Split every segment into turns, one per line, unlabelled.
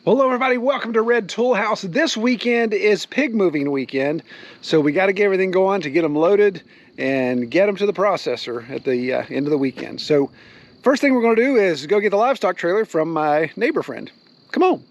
Hello everybody, welcome to Red Tool House. This weekend is pig moving weekend, so we got to get everything going to get them loaded and get them to the processor at the end of the weekend. So first thing we're going to do is go get the livestock trailer from my neighbor friend. Come on.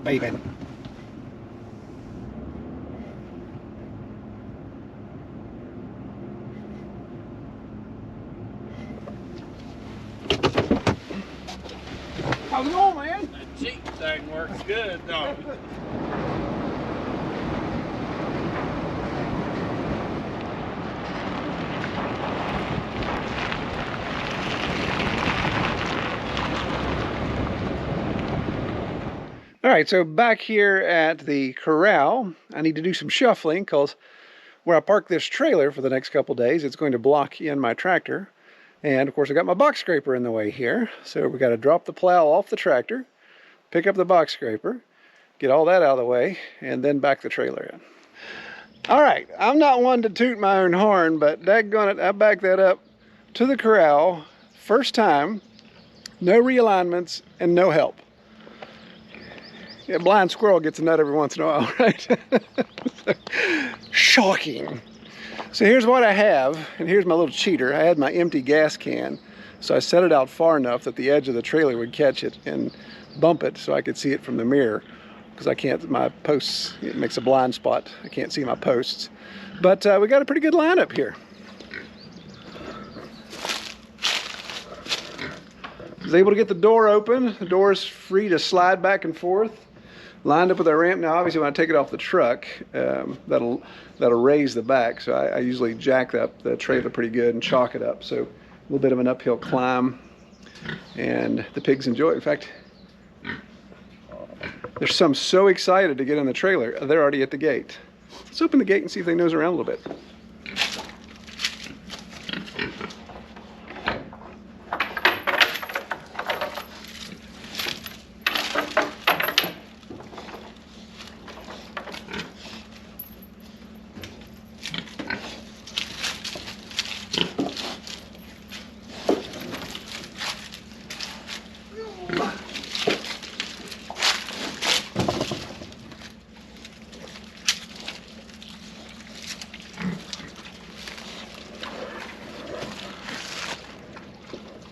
Baby. How's it going, man?
That Jeep thing works good, though.
All right, so back here at the corral, I need to do some shuffling because where I park this trailer for the next couple days, it's going to block in my tractor. And of course, I got my box scraper in the way here. So we got to drop the plow off the tractor, pick up the box scraper, get all that out of the way, and then back the trailer in. All right, I'm not one to toot my own horn, but daggone it, I backed that up to the corral, first time, no realignments and no help. Yeah, blind squirrel gets a nut every once in a while, right? Shocking. So here's what I have, and here's my little cheater. I had my empty gas can, so I set it out far enough that the edge of the trailer would catch it and bump it so I could see it from the mirror, because I can't, my posts, it makes a blind spot. I can't see my posts. But we got a pretty good lineup here. I was able to get the door open. The door is free to slide back and forth. Lined up with our ramp. Now obviously when I take it off the truck, that'll raise the back, so I usually jack up the trailer pretty good and chalk it up, so a little bit of an uphill climb, and the pigs enjoy it. In fact, there's some so excited to get in the trailer, they're already at the gate. Let's open the gate and see if they nose around a little bit.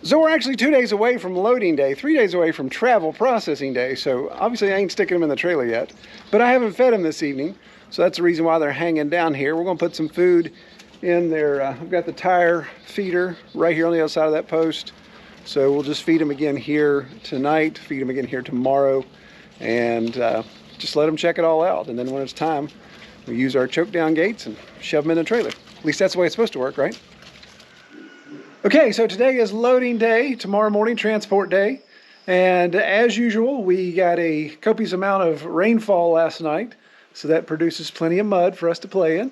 So we're actually 2 days away from loading day, 3 days away from travel processing day. So obviously I ain't sticking them in the trailer yet, but I haven't fed them this evening. So that's the reason why they're hanging down here. We're gonna put some food in there. I've got the tire feeder right here on the other side of that post. So we'll just feed them again here tonight, feed them again here tomorrow, and just let them check it all out. And then when it's time, we use our choke down gates and shove them in the trailer. At least that's the way it's supposed to work, right? Okay, so today is loading day, tomorrow morning transport day, and as usual we got a copious amount of rainfall last night, so that produces plenty of mud for us to play in.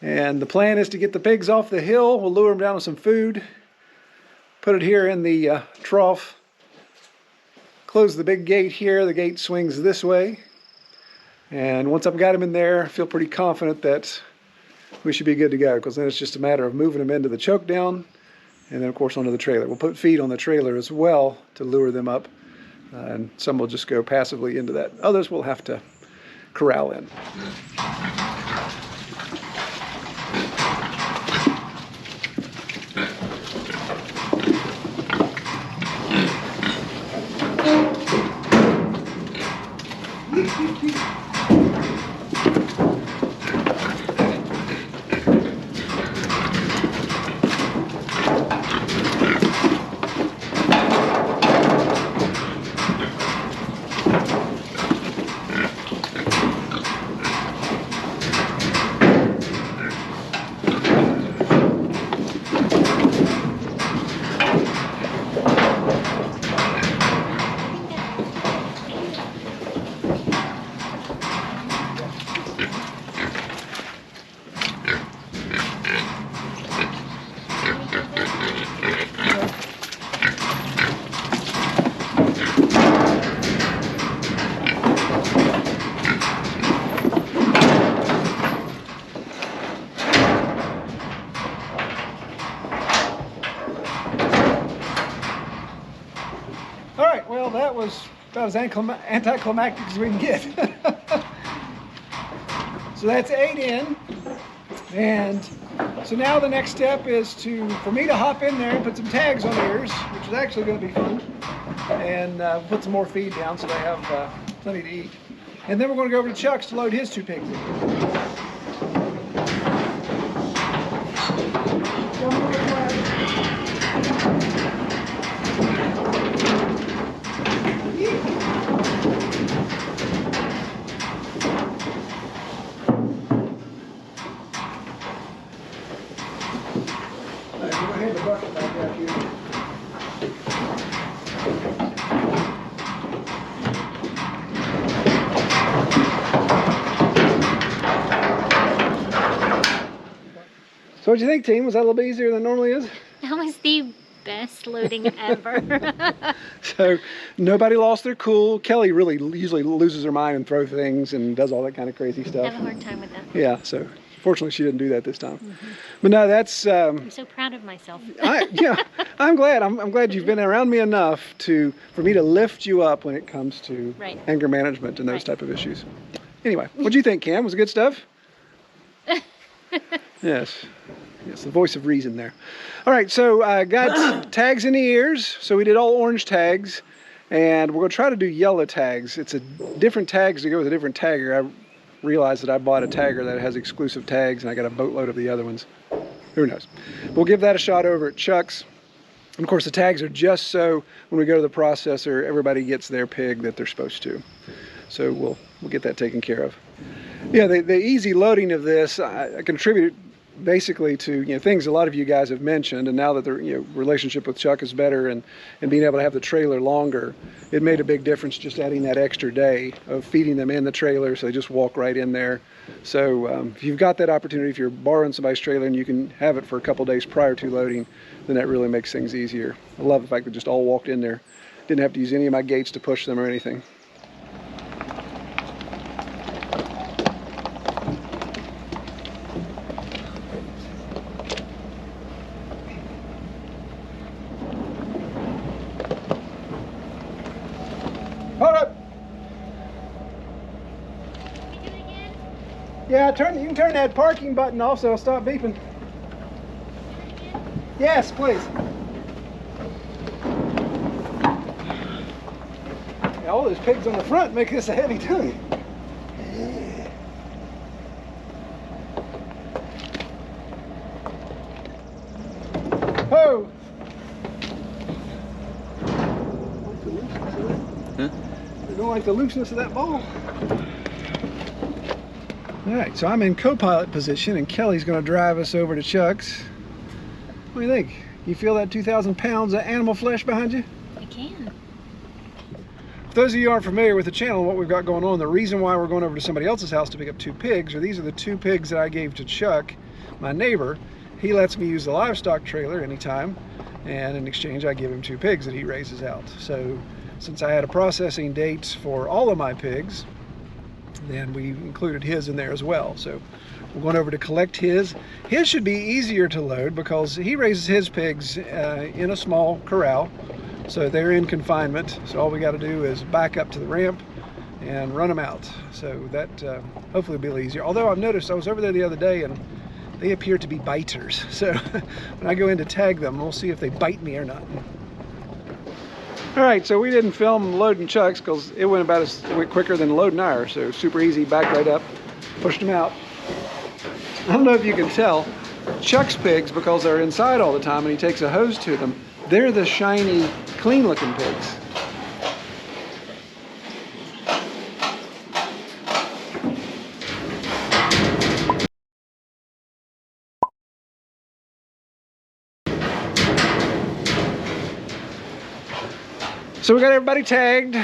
And the plan is to get the pigs off the hill. We'll lure them down with some food, put it here in the trough, close the big gate here. The gate swings this way, and once I've got them in there, I feel pretty confident that we should be good to go, because then it's just a matter of moving them into the choke down, and then of course onto the trailer. We'll put feed on the trailer as well to lure them up, and some will just go passively into that. Others will have to corral in. All right, well, that was about as anticlimactic as we can get. So that's 8 in. And so now the next step is for me to hop in there and put some tags on the ears, which is actually going to be fun. And put some more feed down so they have plenty to eat. And then we're going to go over to Chuck's to load his 2 pigs in. So what'd you think, team? Was that a little bit easier than it normally is?
That was the best loading ever.
So nobody lost their cool. Kelly really usually loses her mind and throws things and does all that kind of crazy stuff.
I have a hard time with that.
Yeah, so fortunately she didn't do that this time. But no, that's...
I'm so proud of myself.
I'm glad. I'm glad you've been around me enough for me to lift you up when it comes to anger management and those type of issues. Anyway, what'd you think, Cam? Was it good stuff? Yes, the voice of reason there. All right, so I got tags in the ears. So we did all orange tags, and we're going to try to do yellow tags. It's a different tags to go with a different tagger. I realized that I bought a tagger that has exclusive tags, and I got a boatload of the other ones. Who knows? We'll give that a shot over at Chuck's. And of course, the tags are just so when we go to the processor, everybody gets their pig that they're supposed to. So we'll get that taken care of. Yeah, the easy loading of this, I contribute basically to things a lot of you guys have mentioned, and now that the relationship with Chuck is better and being able to have the trailer longer, it made a big difference just adding that extra day of feeding them in the trailer so they just walk right in there. So if you've got that opportunity, if you're borrowing somebody's trailer and you can have it for a couple days prior to loading, then that really makes things easier. I love the fact that just all walked in there. Didn't have to use any of my gates to push them or anything. Hold up. Yeah, you can turn that parking button off so it'll stop beeping. Yes, please. Yeah, all those pigs on the front make this a heavy tune. Oh! Huh? I don't like the looseness of that ball. All right, so I'm in co-pilot position and Kelly's gonna drive us over to Chuck's. What do you think? You feel that 2,000 pounds of animal flesh behind you?
I can.
For those of you who aren't familiar with the channel and what we've got going on, the reason why we're going over to somebody else's house to pick up 2 pigs, or these are the 2 pigs that I gave to Chuck, my neighbor. He lets me use the livestock trailer anytime, and in exchange I give him 2 pigs that he raises out. So since I had a processing date for all of my pigs, then we included his in there as well. So we're going over to collect his. His should be easier to load because he raises his pigs in a small corral. So they're in confinement. So all we got to do is back up to the ramp and run them out. So that hopefully will be a little easier. Although I've noticed, I was over there the other day and they appear to be biters. So when I go in to tag them, we'll see if they bite me or not. All right, so we didn't film loading Chuck's because it went quicker than loading ours. So super easy, backed right up, pushed them out. I don't know if you can tell, Chuck's pigs, because they're inside all the time and he takes a hose to them, they're the shiny, clean looking pigs. So we got everybody tagged,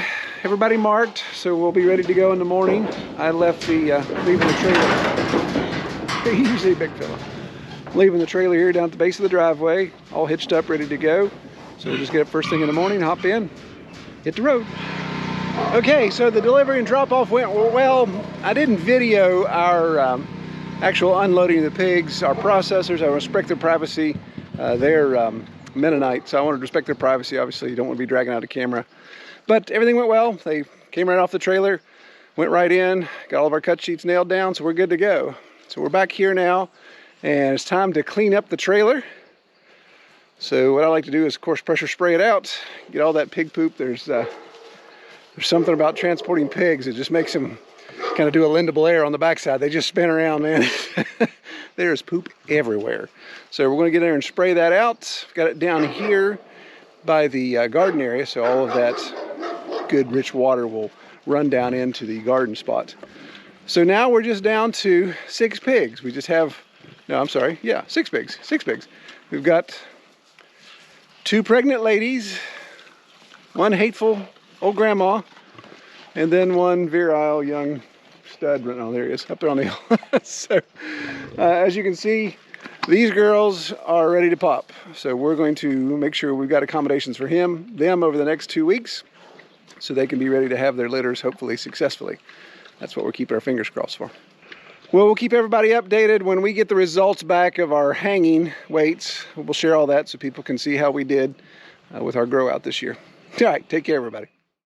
everybody marked, so we'll be ready to go in the morning. I left leaving the trailer. He's usually a big fella. Leaving the trailer here down at the base of the driveway, all hitched up, ready to go. So we'll just get up first thing in the morning, hop in, hit the road. Okay, so the delivery and drop-off went well. I didn't video our actual unloading of the pigs. Our processors, I respect their privacy. They're Mennonite, so I wanted to respect their privacy. Obviously, you don't want to be dragging out a camera. But everything went well. They came right off the trailer, went right in, got all of our cut sheets nailed down, so we're good to go. So we're back here now, and it's time to clean up the trailer. So what I like to do is, of course, pressure spray it out, get all that pig poop. There's something about transporting pigs. It just makes them kind of do a Linda Blair on the backside. They just spin around, man. There's poop everywhere. So we're going to get there and spray that out. Got it down here by the garden area, so all of that good rich water will run down into the garden spot. So now we're just down to 6 pigs. We just have, no, I'm sorry, yeah, 6 pigs, 6 pigs. We've got 2 pregnant ladies, 1 hateful old grandma, and then 1 virile young stud. Oh, there he is, up there on the hill. So, as you can see, these girls are ready to pop. So we're going to make sure we've got accommodations for them over the next 2 weeks, so they can be ready to have their litters, hopefully successfully. That's what we're keeping our fingers crossed for. Well, we'll keep everybody updated when we get the results back of our hanging weights. We'll share all that so people can see how we did with our grow out this year. All right, take care, everybody.